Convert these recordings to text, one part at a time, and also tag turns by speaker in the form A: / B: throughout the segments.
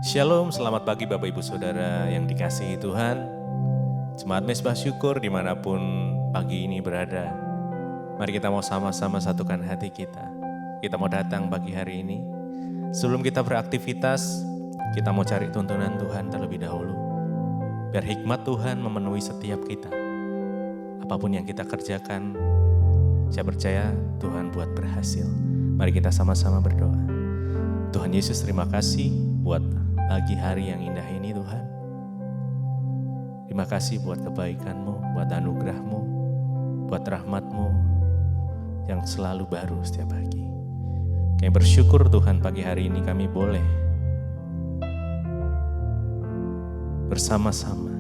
A: Shalom, selamat pagi Bapak Ibu Saudara yang dikasihi Tuhan. Jemaat Mezbah Syukur dimanapun pagi ini berada. Mari kita mau sama-sama satukan hati kita. Kita mau datang pagi hari ini. Sebelum kita beraktivitas, kita mau cari tuntunan Tuhan terlebih dahulu. Biar hikmat Tuhan memenuhi setiap kita. Apapun yang kita kerjakan, saya percaya Tuhan buat berhasil. Mari kita sama-sama berdoa. Tuhan Yesus, terima kasih buat pagi hari yang indah ini Tuhan. Terima kasih buat kebaikan-Mu, buat anugerah-Mu, buat rahmat-Mu yang selalu baru setiap pagi. Kami bersyukur Tuhan pagi hari ini kami boleh bersama-sama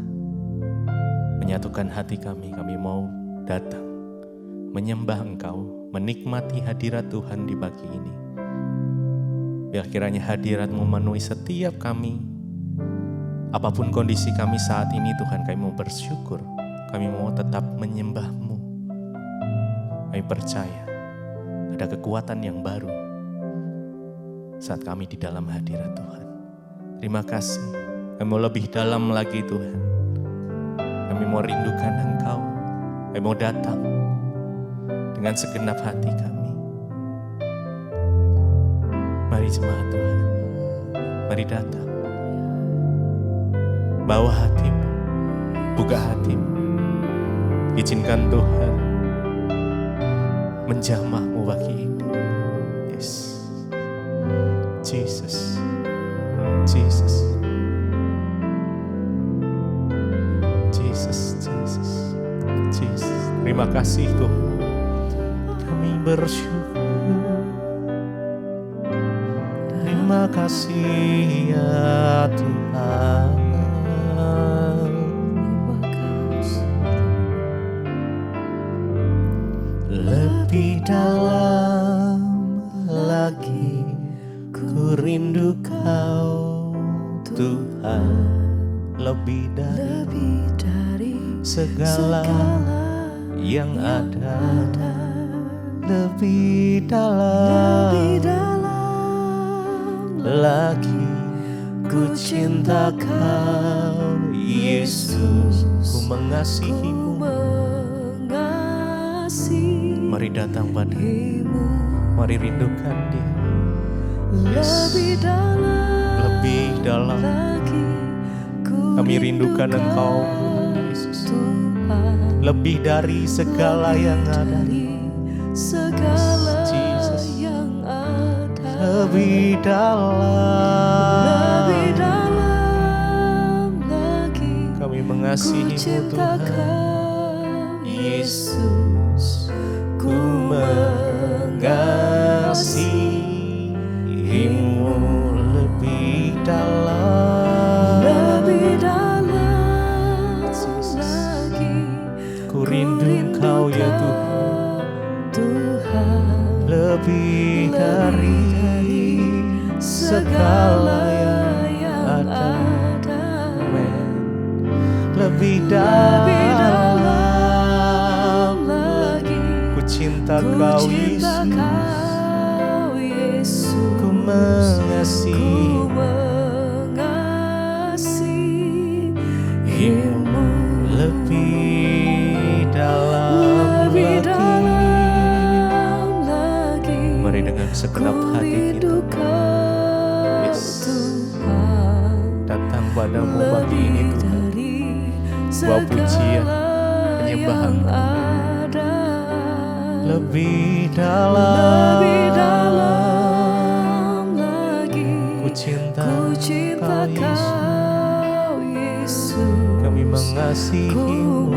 A: menyatukan hati kami. Kami mau datang menyembah Engkau, menikmati hadirat Tuhan di pagi ini. Biar kiranya hadirat-Mu memenuhi setiap kami. Apapun kondisi kami saat ini Tuhan, kami mau bersyukur. Kami mau tetap menyembah-Mu. Kami percaya ada kekuatan yang baru saat kami di dalam hadirat Tuhan. Terima kasih. Kami mau lebih dalam lagi Tuhan. Kami mau rindukan Engkau. Kami mau datang dengan segenap hati kami. Mari jemaat Tuhan, mari datang. Bawa hatimu, buka hatimu. Izinkan Tuhan menjamahmu pagi ini. Yes, Jesus, Jesus, Jesus, Jesus, Jesus. Terima kasih Tuhan. Kami bersyukur. Terima kasih ya Tuhan. Lebih dalam lagi ku rindu Kau Tuhan. Lebih dari segala yang ada. Lebih dalam lagi ku cinta Kau Yesus, ku mengasihimu. Mari datang padamu, mari rindukan Dia. Yes. Lebih dalam kami rindukan Engkau Yesus. Lebih dari segala yang ada. Jesus. Lebih dalam lagi kami mengasihimu Tuhan Yesus, ku mengasihimu. Lebih dalam lagi ku rindu Engkau ya Tuhan. Lebih dari segala yang ada. Lebih dalam lagi ku cinta Kau Yesus, ku mengasihimu. Lebih dalam lagi. Mari dengan segenap hati kita datang padamu pagi ini Tuhan. Bawa pujian, penyembahan. Lebih dalam lagi ku cinta Kau Yesus, kami mengasihimu.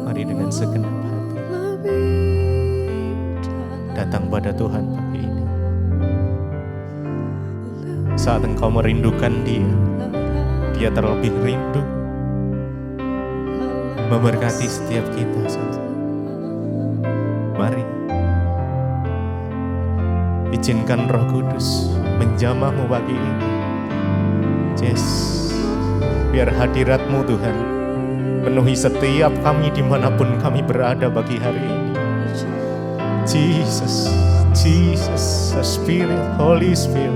A: Mari dengan segenap hati datang pada Tuhan pagi ini. Saat engkau merindukan Dia, Dia terlebih rindu memberkati setiap kita. Mari izinkan Roh Kudus menjamahmu pagi ini. Yes, biar hadirat-Mu Tuhan Memenuhi setiap kami dimanapun kami berada bagi hari ini. Jesus, Jesus, the Spirit, Holy Spirit.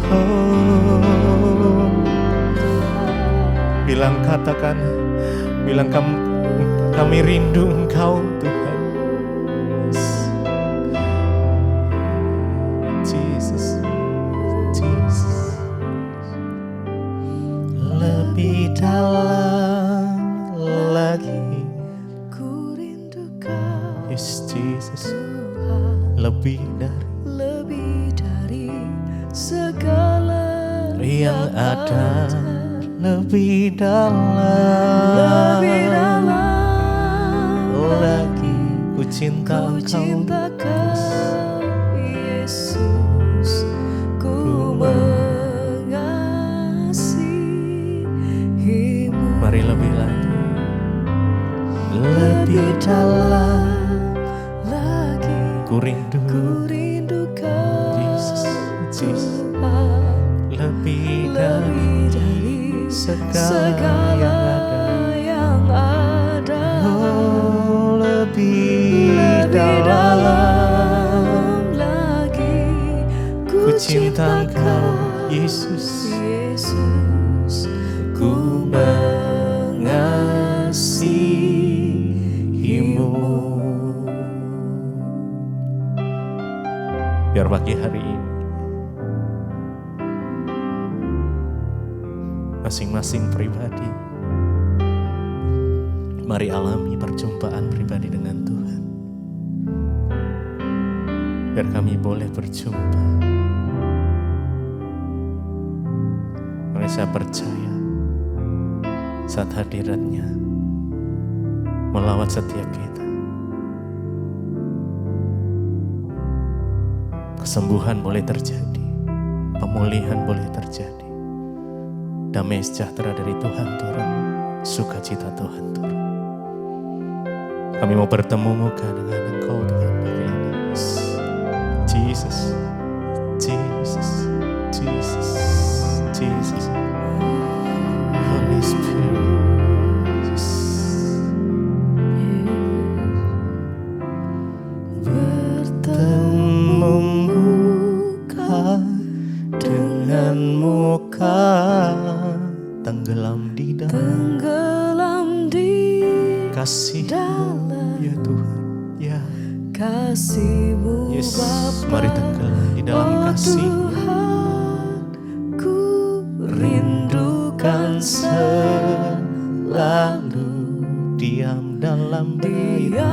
A: Oh, bilang kami rindu Engkau Tuhan. Jesus, Jesus. Lebih dalam lagi ku rindukan, yes Jesus, lebih dari segala yang ada, lebih dalam lagi ku cinta Engkau Yesus, ku mengasihimu. Mari lebih lagi, lebih dalam lagi ku rindukan Jesus, Jesus. Lebih dari segala yang ada, oh, lebih dalam lagi ku cinta Engkau Yesus, ku mengasihimu. Biar pagi hari ini masing-masing pribadi, mari alami perjumpaan pribadi dengan Tuhan. Biar kami boleh berjumpa. Karena saya percaya saat hadiratnya melawat setiap kita, kesembuhan boleh terjadi, pemulihan boleh terjadi, damai sejahtera dari Tuhan turun, sukacita Tuhan turun. Kami mau bertemu muka dengan Engkau Tuhan pagi ini. Jesus, Jesus, Jesus, Jesus, Holy Spirit. Bertemu muka dengan muka, tenggelam di kasih-Mu ya Tuhan, ya kasih-Mu, yes, Bapa. Mari tenggelam di dalam kasih-Mu. Tuhan, ku rindukan selalu diam dalam bait-Mu,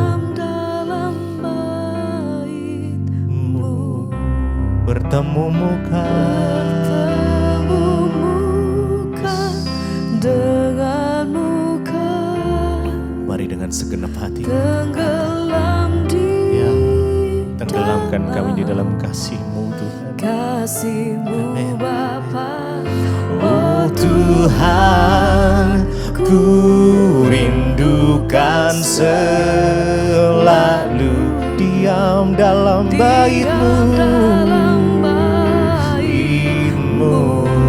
A: bertemu muka dengan muka. Mari dengan segenap hati tenggelamkan kami di dalam kasih-Mu Tuhan, kasih-Mu Bapa. Oh Tuhan, ku rindukan selalu diam dalam bait-Mu,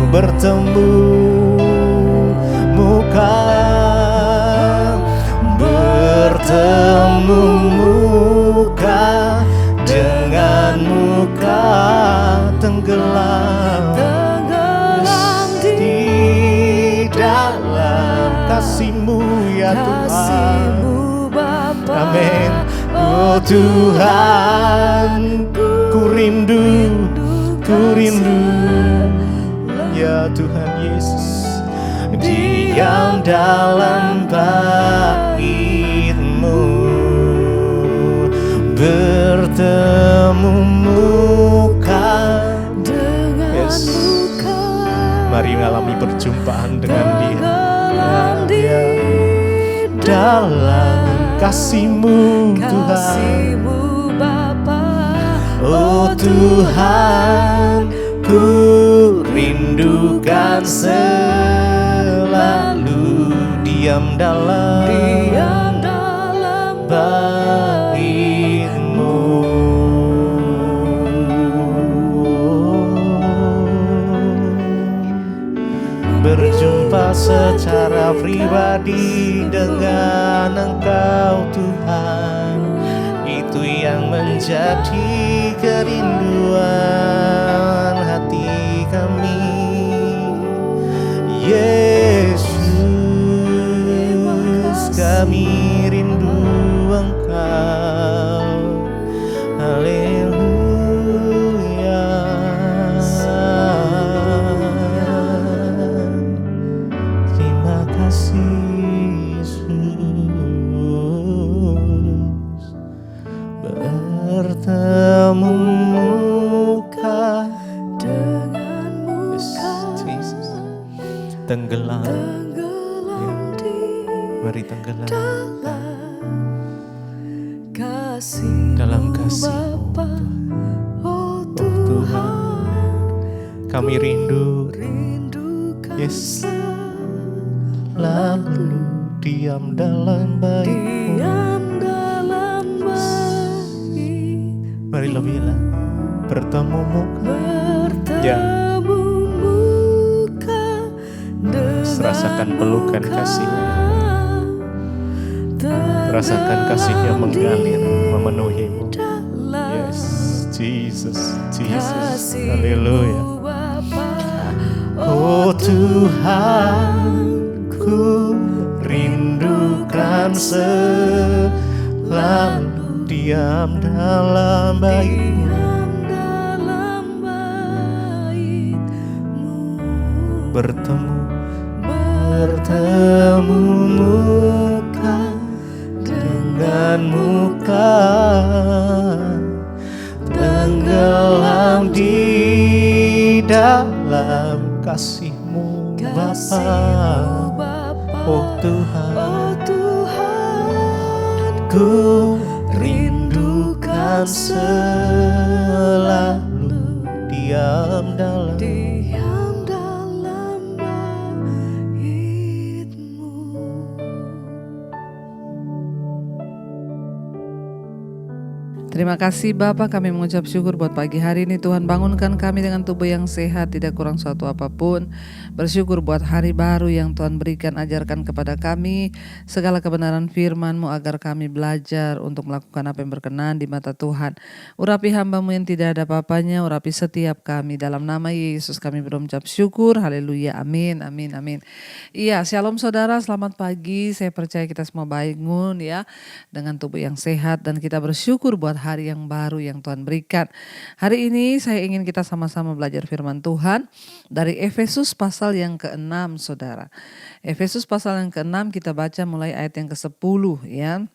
A: bertemu muka, bertemu muka dengan muka, tenggelam di dalam kasih-Mu ya Tuhan. Amin. Oh Tuhan, ku rindu ya Tuhan Yesus, diam dalam bait-Mu, bertemu muka dengan muka. Mari mengalami perjumpaan dengan Dia, dalam kasih-Mu Tuhan. Oh Tuhan, ku rindukan selalu diam dalam bait-Mu, berjumpa secara pribadi dengan Engkau Tuhan. Itu yang menjadi kerinduan hati kami. Yesus, kami rindu Engkau. Haleluya. Terima kasih Yesus. Bertemu muka dengan muka. Yes, tenggelam. Mari tenggelam dalam kasih-Mu, oh Tuhan. Kami rindu, yes, lalu diam dalam baik-Mu. Mari bilang bertemu muka, ya. Rasakan pelukan kasih-Nya. Rasakan kasih-Nya mengalir, memenuhimu. Yes, Jesus, Jesus, haleluya. Oh Tuhan, ku rindukan selalu diam dalam baik-Mu. Bertemu muka dengan muka, tenggelam di dalam kasih-Mu Bapa. Oh Tuhan, ku rindukan selalu diam dalam
B: Terima kasih Bapa, kami mengucap syukur buat pagi hari ini. Tuhan bangunkan kami dengan tubuh yang sehat, tidak kurang suatu apapun. Bersyukur buat hari baru yang Tuhan berikan, ajarkan kepada kami segala kebenaran firman-Mu agar kami belajar untuk melakukan apa yang berkenan di mata Tuhan. Urapi hamba-Mu yang tidak ada apa-apanya, urapi setiap kami. Dalam nama Yesus kami berucap syukur, haleluya, amin, amin, amin. Iya, shalom saudara, selamat pagi. Saya percaya kita semua bangun ya dengan tubuh yang sehat dan kita bersyukur buat hari yang baru yang Tuhan berikan. Hari ini saya ingin kita sama-sama belajar firman Tuhan dari Efesus pasal yang ke-6 saudara. Efesus pasal yang ke-6 kita baca mulai ayat yang ke-10 ya.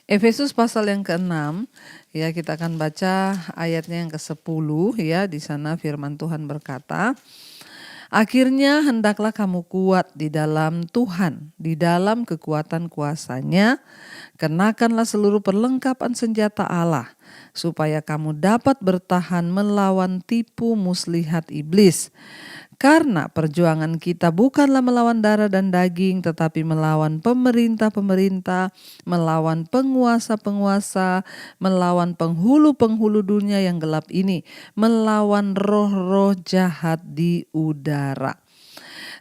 B: Efesus pasal yang ke-6 ya, kita akan baca ayatnya yang ke-10 ya. Di sana firman Tuhan berkata, akhirnya hendaklah kamu kuat di dalam Tuhan, di dalam kekuatan kuasa-Nya. Kenakanlah seluruh perlengkapan senjata Allah, supaya kamu dapat bertahan melawan tipu muslihat iblis. Karena perjuangan kita bukanlah melawan darah dan daging, tetapi melawan pemerintah-pemerintah, melawan penguasa-penguasa, melawan penghulu-penghulu dunia yang gelap ini, melawan roh-roh jahat di udara.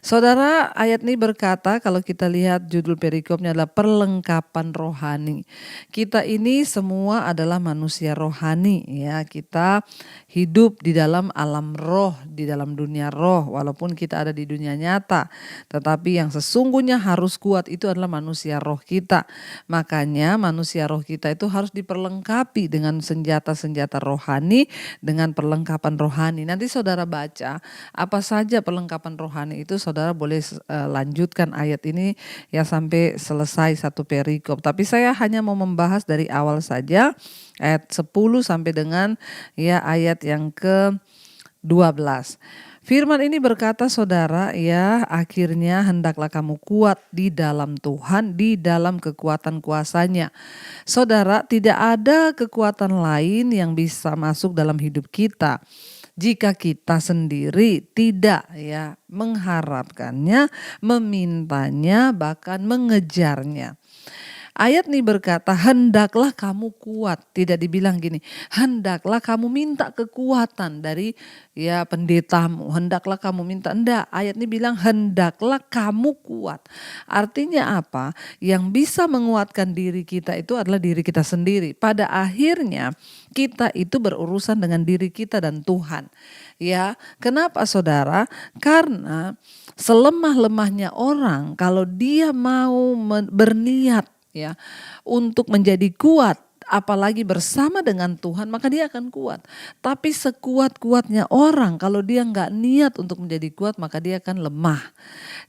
B: Saudara, ayat ini berkata, kalau kita lihat judul perikopnya adalah perlengkapan rohani. Kita ini semua adalah manusia rohani ya. Kita hidup di dalam alam roh, di dalam dunia roh, walaupun kita ada di dunia nyata. Tetapi yang sesungguhnya harus kuat itu adalah manusia roh kita. Makanya manusia roh kita itu harus diperlengkapi dengan senjata-senjata rohani, dengan perlengkapan rohani. Nanti saudara baca apa saja perlengkapan rohani itu, saudara boleh lanjutkan ayat ini ya sampai selesai satu perikop. Tapi saya hanya mau membahas dari awal saja ayat 10 sampai dengan ya ayat yang ke-12. Firman ini berkata saudara ya, akhirnya hendaklah kamu kuat di dalam Tuhan, di dalam kekuatan kuasa-Nya. Saudara, tidak ada kekuatan lain yang bisa masuk dalam hidup kita jika kita sendiri tidak ya mengharapkannya, memintanya, bahkan mengejarnya. Ayat ini berkata, hendaklah kamu kuat. Tidak dibilang gini, hendaklah kamu minta kekuatan dari ya pendetamu. Hendaklah kamu minta. Enggak, ayat ini bilang hendaklah kamu kuat. Artinya apa? Yang bisa menguatkan diri kita itu adalah diri kita sendiri. Pada akhirnya kita itu berurusan dengan diri kita dan Tuhan. Ya, kenapa saudara? Karena selemah-lemahnya orang kalau dia mau berniat ya untuk menjadi kuat apalagi bersama dengan Tuhan maka dia akan kuat. Tapi sekuat-kuatnya orang kalau dia nggak niat untuk menjadi kuat maka dia akan lemah.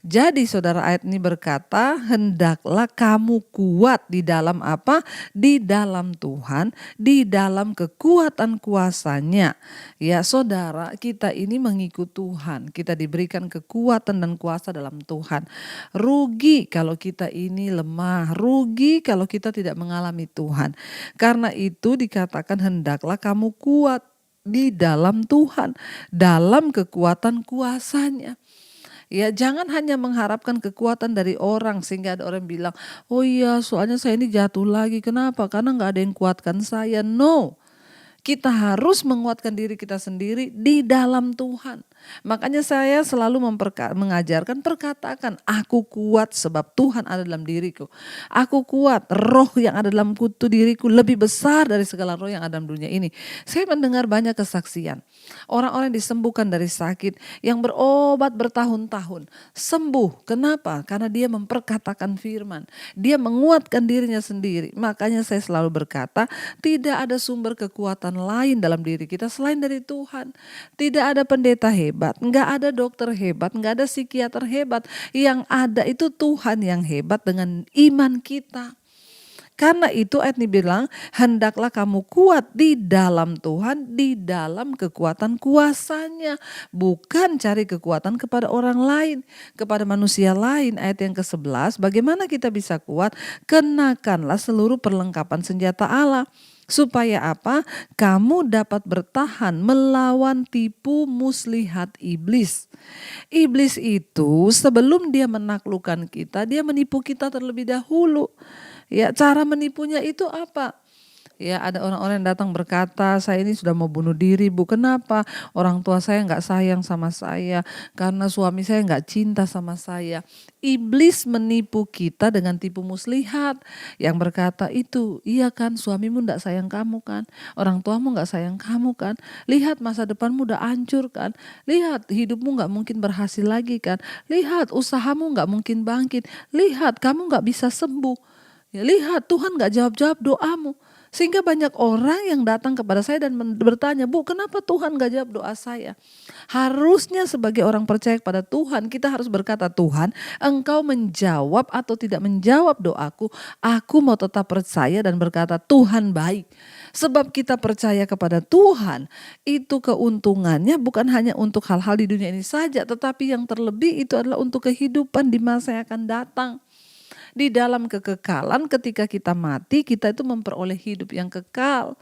B: Jadi saudara ayat ini berkata hendaklah kamu kuat di dalam apa? Di dalam Tuhan, di dalam kekuatan kuasanya. Ya saudara kita ini mengikut Tuhan, kita diberikan kekuatan dan kuasa dalam Tuhan. Rugi kalau kita ini lemah, rugi kalau kita tidak mengalami Tuhan. Karena itu dikatakan hendaklah kamu kuat di dalam Tuhan, dalam kekuatan kuasanya. Ya jangan hanya mengharapkan kekuatan dari orang sehingga ada orang bilang, oh iya soalnya saya ini jatuh lagi, kenapa? Karena gak ada yang kuatkan saya. No, kita harus menguatkan diri kita sendiri di dalam Tuhan. Makanya saya selalu mengajarkan perkatakan, aku kuat sebab Tuhan ada dalam diriku. Aku kuat, roh yang ada dalam kutu diriku lebih besar dari segala roh yang ada dalam dunia ini. Saya mendengar banyak kesaksian. Orang-orang disembuhkan dari sakit yang berobat bertahun-tahun. Sembuh, kenapa? Karena dia memperkatakan firman. Dia menguatkan dirinya sendiri. Makanya saya selalu berkata, tidak ada sumber kekuatan lain dalam diri kita selain dari Tuhan. Tidak ada pendeta hebat, nggak ada dokter hebat, nggak ada psikiater hebat. Yang ada itu Tuhan yang hebat dengan iman kita. Karena itu ayat ini bilang hendaklah kamu kuat di dalam Tuhan, di dalam kekuatan kuasanya. Bukan cari kekuatan kepada orang lain, kepada manusia lain. Ayat yang ke-11, bagaimana kita bisa kuat? Kenakanlah seluruh perlengkapan senjata Allah. Supaya apa? Kamu dapat bertahan melawan tipu muslihat iblis. Iblis itu sebelum dia menaklukkan kita, dia menipu kita terlebih dahulu. Ya, cara menipunya itu apa? Ya, ada orang-orang yang datang berkata, saya ini sudah mau bunuh diri, Bu. Kenapa? Orang tua saya nggak sayang sama saya, karena suami saya nggak cinta sama saya. Iblis menipu kita dengan tipu muslihat yang berkata itu, iya kan suamimu nggak sayang kamu kan, orang tuamu nggak sayang kamu kan, lihat masa depanmu udah hancur kan, lihat hidupmu nggak mungkin berhasil lagi kan, lihat usahamu nggak mungkin bangkit, lihat kamu nggak bisa sembuh. Ya, lihat Tuhan gak jawab-jawab doamu. Sehingga banyak orang yang datang kepada saya dan bertanya, Bu kenapa Tuhan gak jawab doa saya? Harusnya sebagai orang percaya kepada Tuhan kita harus berkata, Tuhan Engkau menjawab atau tidak menjawab doaku, aku mau tetap percaya dan berkata Tuhan baik. Sebab kita percaya kepada Tuhan itu keuntungannya bukan hanya untuk hal-hal di dunia ini saja, tetapi yang terlebih itu adalah untuk kehidupan di masa yang akan datang. Di dalam kekekalan ketika kita mati kita itu memperoleh hidup yang kekal.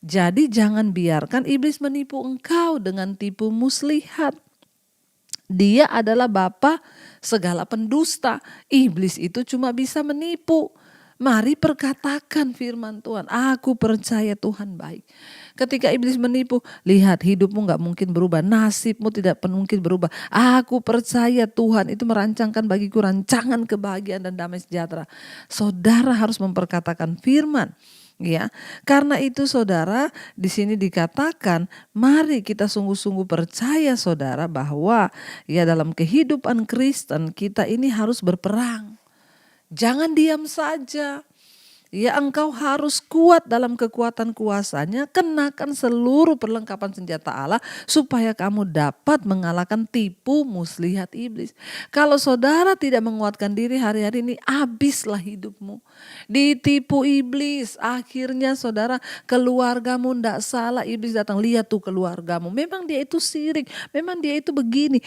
B: Jadi jangan biarkan iblis menipu engkau dengan tipu muslihat. Dia adalah bapa segala pendusta. Iblis itu cuma bisa menipu. Mari perkatakan firman Tuhan, aku percaya Tuhan baik. Ketika iblis menipu, lihat hidupmu gak mungkin berubah, nasibmu tidak mungkin berubah. Aku percaya Tuhan itu merancangkan bagiku rancangan kebahagiaan dan damai sejahtera. Saudara harus memperkatakan firman. Ya, karena itu saudara di sini dikatakan mari kita sungguh-sungguh percaya saudara bahwa ya dalam kehidupan Kristen kita ini harus berperang. Jangan diam saja. Ya engkau harus kuat dalam kekuatan kuasanya, kenakan seluruh perlengkapan senjata Allah supaya kamu dapat mengalahkan tipu muslihat iblis. Kalau saudara tidak menguatkan diri hari-hari ini, habislah hidupmu. Ditipu iblis, akhirnya saudara keluargamu ndak salah, iblis datang lihat tuh keluargamu. Memang dia itu sirik, memang dia itu begini.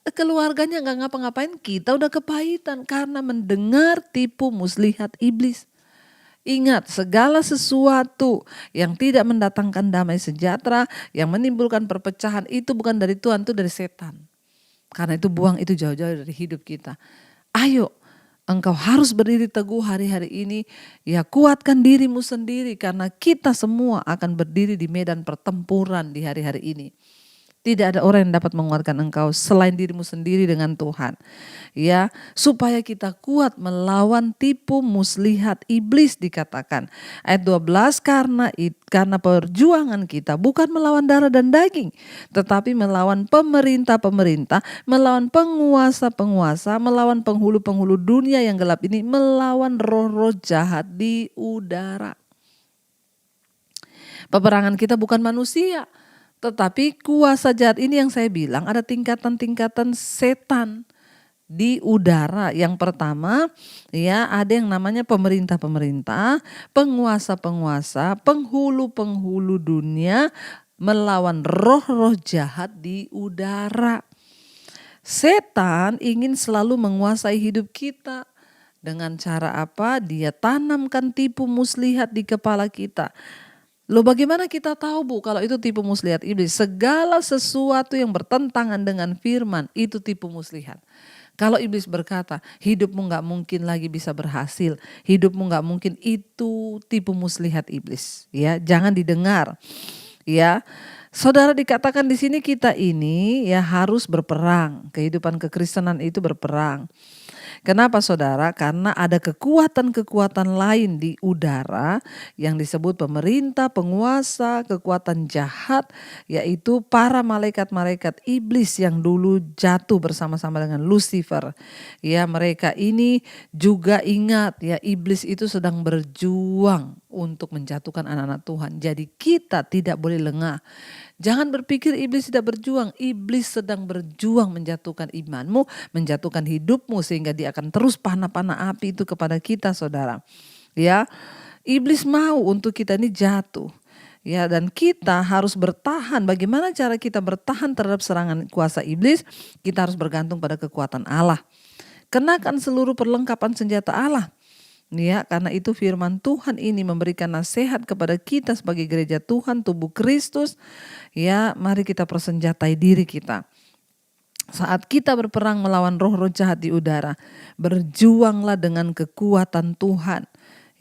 B: Keluarganya gak ngapa-ngapain, kita udah kepahitan karena mendengar tipu muslihat iblis. Ingat segala sesuatu yang tidak mendatangkan damai sejahtera, yang menimbulkan perpecahan itu bukan dari Tuhan, itu dari setan. Karena itu buang itu jauh-jauh dari hidup kita. Ayo Engkau harus berdiri teguh hari-hari ini. Ya, kuatkan dirimu sendiri karena kita semua akan berdiri di medan pertempuran di hari-hari ini. Tidak ada orang yang dapat menguatkan engkau selain dirimu sendiri dengan Tuhan. Ya, supaya kita kuat melawan tipu muslihat iblis dikatakan. Ayat 12, karena perjuangan kita bukan melawan darah dan daging, tetapi melawan pemerintah-pemerintah, melawan penguasa-penguasa, melawan penghulu-penghulu dunia yang gelap ini, melawan roh-roh jahat di udara. Peperangan kita bukan manusia, tetapi kuasa jahat ini yang saya bilang ada tingkatan-tingkatan setan di udara. Yang pertama, ya, ada yang namanya pemerintah-pemerintah, penguasa-penguasa, penghulu-penghulu dunia melawan roh-roh jahat di udara. Setan ingin selalu menguasai hidup kita. Dengan cara apa? Dia tanamkan tipu muslihat di kepala kita. Loh, bagaimana kita tahu, Bu, kalau itu tipu muslihat iblis? Segala sesuatu yang bertentangan dengan firman itu tipu muslihat. Kalau iblis berkata hidupmu gak mungkin lagi bisa berhasil, hidupmu gak mungkin, itu tipu muslihat iblis. Ya, jangan didengar. Ya, saudara, dikatakan di sini kita ini ya harus berperang. Kehidupan kekristenan itu berperang. Kenapa, saudara? Karena ada kekuatan-kekuatan lain di udara yang disebut pemerintah, penguasa, kekuatan jahat, yaitu para malaikat-malaikat iblis yang dulu jatuh bersama-sama dengan Lucifer. Ya, mereka ini juga ingat ya, iblis itu sedang berjuang untuk menjatuhkan anak-anak Tuhan. Jadi kita tidak boleh lengah. Jangan berpikir iblis tidak berjuang. Iblis sedang berjuang menjatuhkan imanmu, menjatuhkan hidupmu, sehingga dia akan terus panah-panah api itu kepada kita, saudara. Ya, iblis mau untuk kita ini jatuh. Ya, dan kita harus bertahan. Bagaimana cara kita bertahan terhadap serangan kuasa iblis? Kita harus bergantung pada kekuatan Allah. Kenakan seluruh perlengkapan senjata Allah. Ya, karena itu firman Tuhan ini memberikan nasihat kepada kita sebagai gereja Tuhan, tubuh Kristus. Ya, mari kita persenjatai diri kita. Saat kita berperang melawan roh-roh jahat di udara, berjuanglah dengan kekuatan Tuhan.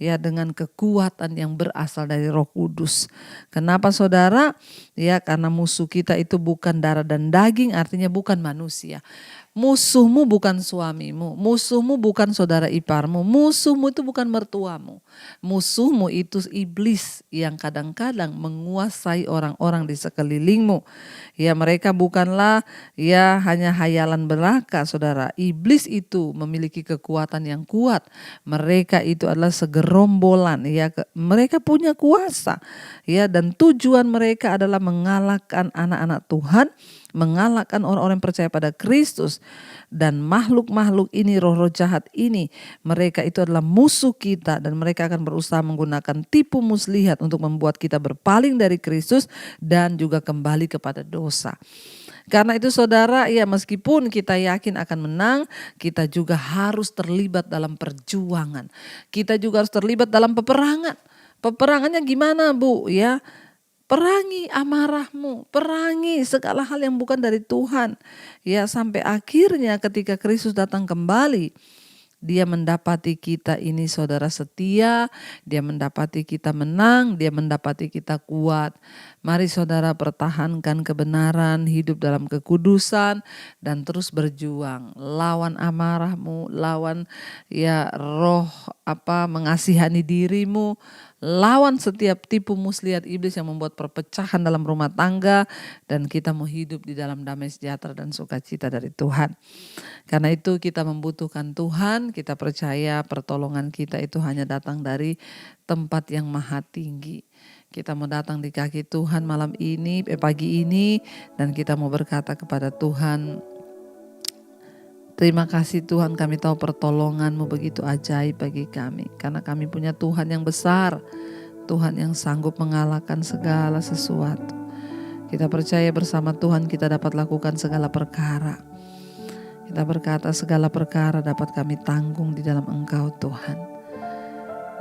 B: Ya, dengan kekuatan yang berasal dari Roh Kudus. Kenapa, saudara? Ya, karena musuh kita itu bukan darah dan daging, artinya bukan manusia. Musuhmu bukan suamimu, musuhmu bukan saudara iparmu, musuhmu itu bukan mertuamu. Musuhmu itu iblis yang kadang-kadang menguasai orang-orang di sekelilingmu. Ya, mereka bukanlah ya hanya hayalan belaka, saudara. Iblis itu memiliki kekuatan yang kuat. Mereka itu adalah segerombolan, ya, mereka punya kuasa. Ya, dan tujuan mereka adalah mengalahkan anak-anak Tuhan, mengalahkan orang-orang yang percaya pada Kristus. Dan makhluk-makhluk ini, roh-roh jahat ini, mereka itu adalah musuh kita, dan mereka akan berusaha menggunakan tipu muslihat untuk membuat kita berpaling dari Kristus dan juga kembali kepada dosa. Karena itu, saudara, ya, meskipun kita yakin akan menang, kita juga harus terlibat dalam perjuangan. Kita juga harus terlibat dalam peperangan. Peperangannya gimana, Bu? Ya, perangi amarahmu, perangi segala hal yang bukan dari Tuhan. Ya, sampai akhirnya ketika Kristus datang kembali, dia mendapati kita ini saudara setia, dia mendapati kita menang, dia mendapati kita kuat. Mari saudara pertahankan kebenaran, hidup dalam kekudusan, dan terus berjuang. Lawan amarahmu, lawan ya roh mengasihani dirimu, lawan setiap tipu muslihat iblis yang membuat perpecahan dalam rumah tangga, dan kita mau hidup di dalam damai sejahtera dan sukacita dari Tuhan. Karena itu kita membutuhkan Tuhan, kita percaya pertolongan kita itu hanya datang dari tempat yang maha tinggi. Kita mau datang di kaki Tuhan malam ini, pagi ini, dan kita mau berkata kepada Tuhan, terima kasih Tuhan, kami tahu pertolongan-Mu begitu ajaib bagi kami. Karena kami punya Tuhan yang besar, Tuhan yang sanggup mengalahkan segala sesuatu. Kita percaya bersama Tuhan kita dapat lakukan segala perkara. Kita berkata segala perkara dapat kami tanggung di dalam Engkau Tuhan.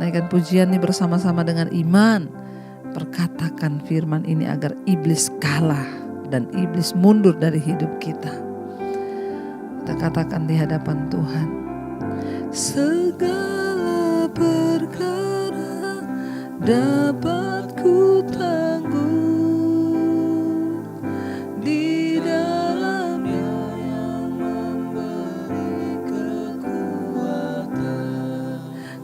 B: Naikkan pujian ini bersama-sama dengan iman. Perkatakan firman ini agar iblis kalah dan iblis mundur dari hidup kita. Kita katakan di hadapan Tuhan, segala perkara dapat ku tanggung di dalam-Nya yang memberi kekuatan.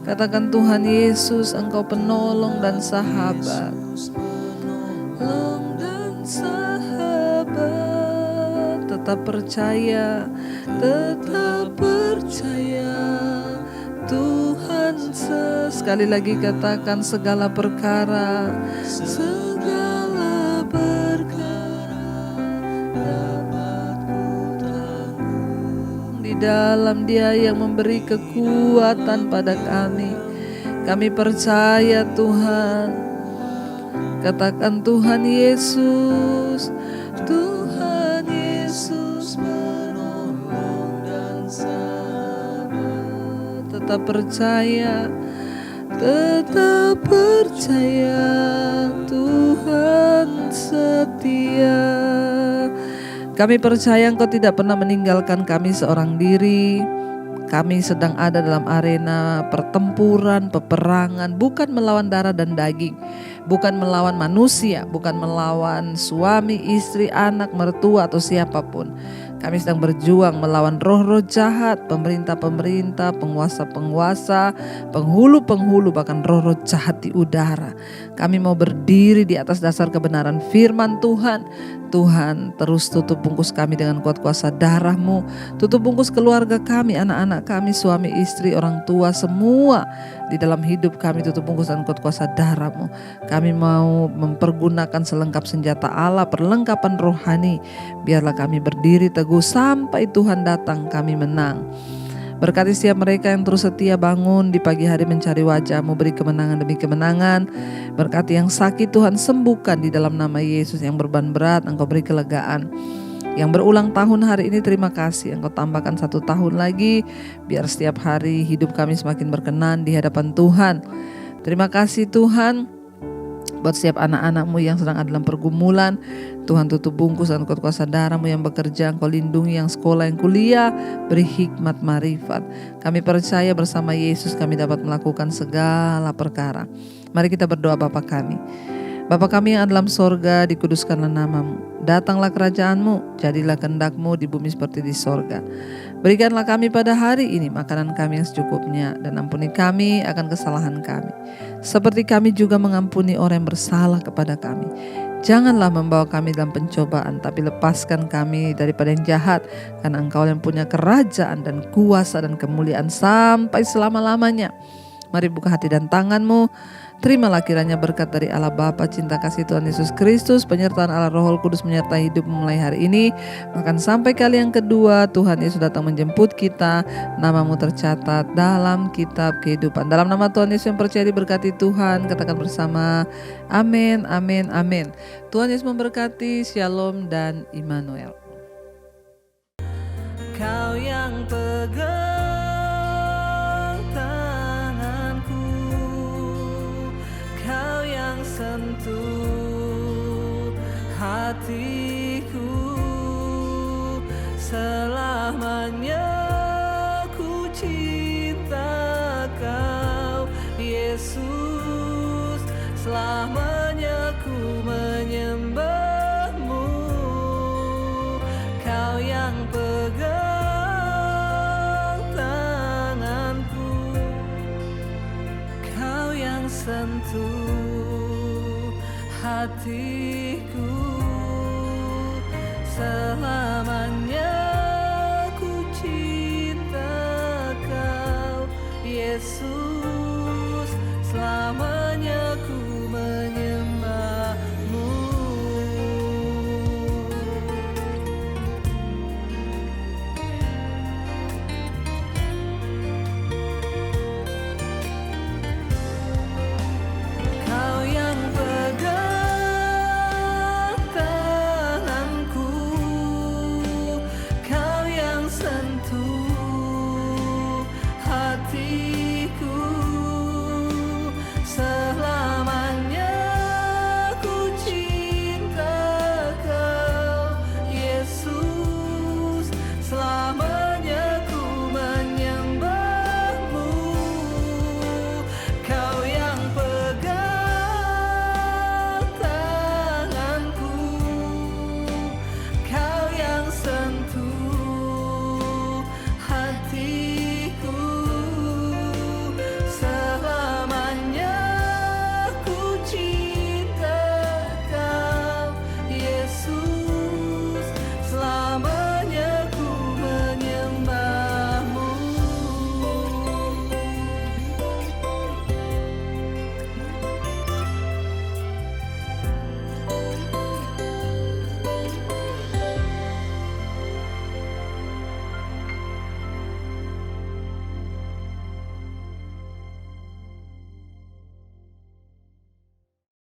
B: Katakan, Tuhan Yesus, Engkau penolong dan sahabat. Penolong dan sahabat. Tetap percaya, tetap percaya. Tuhan sekali lagi katakan, segala perkara dapat ku tanggung di dalam Dia yang memberi kekuatan pada kami. Kami percaya Tuhan. Katakan, Tuhan Yesus, Tuhan Yesus penolong dan sahabat. Tetap percaya, tetap percaya, Tuhan setia. Kami percaya Engkau tidak pernah meninggalkan kami seorang diri. Kami sedang ada dalam arena pertempuran, peperangan, bukan melawan darah dan daging, bukan melawan manusia, bukan melawan suami, istri, anak, mertua atau siapapun. Kami sedang berjuang melawan roh-roh jahat, pemerintah-pemerintah, penguasa-penguasa, penghulu-penghulu, bahkan roh-roh jahat di udara. Kami mau berdiri di atas dasar kebenaran firman Tuhan. Tuhan, terus tutup bungkus kami dengan kuat kuasa darah-Mu. Tutup bungkus keluarga kami, anak-anak kami, suami, istri, orang tua, semua di dalam hidup kami. Tutup bungkus dengan kuat kuasa darah-Mu. Kami mau mempergunakan selengkap senjata Allah, perlengkapan rohani. Biarlah kami berdiri teguh sampai Tuhan datang, kami menang. Berkati setiap mereka yang terus setia bangun di pagi hari mencari wajah-Mu, beri kemenangan demi kemenangan. Berkati yang sakit, Tuhan sembuhkan di dalam nama Yesus. Yang beban berat, Engkau beri kelegaan. Yang berulang tahun hari ini, terima kasih, Engkau tambahkan 1 tahun lagi. Biar setiap hari hidup kami semakin berkenan di hadapan Tuhan. Terima kasih Tuhan buat setiap anak-anak-Mu yang sedang ada dalam pergumulan. Tuhan, tutup bungkus dan kuat kuasa darah-Mu yang bekerja. Engkau lindungi yang sekolah, yang kuliah, beri hikmat marifat. Kami percaya bersama Yesus kami dapat melakukan segala perkara. Mari kita berdoa. Bapa kami, Bapa kami yang ada dalam sorga, dikuduskanlah nama-Mu. Datanglah kerajaan-Mu, jadilah kehendak-Mu di bumi seperti di sorga. Berikanlah kami pada hari ini makanan kami yang secukupnya, dan ampuni kami akan kesalahan kami, seperti kami juga mengampuni orang yang bersalah kepada kami. Janganlah membawa kami dalam pencobaan, tapi lepaskan kami daripada yang jahat, karena Engkau yang punya kerajaan dan kuasa dan kemuliaan sampai selama-lamanya. Mari buka hati dan tangan-Mu. Terimalah kiranya berkat dari Allah Bapa, cinta kasih Tuhan Yesus Kristus, penyertaan Allah Roh Kudus menyertai hidup mulai hari ini, bahkan sampai kali yang kedua Tuhan Yesus datang menjemput kita. Nama-Mu tercatat dalam kitab kehidupan. Dalam nama Tuhan Yesus yang percaya diberkati Tuhan, katakan bersama, amin, amin, amin. Tuhan Yesus memberkati. Shalom dan Immanuel. Kau yang pegang tanganku, Kau yang sentuh hatiku, selamanya ku cinta Kau Yesus, selamanya ku menyembah-Mu. Kau yang pegang tanganku, Kau yang sentuh hatiku, selamanya ku cinta Kau Yesus.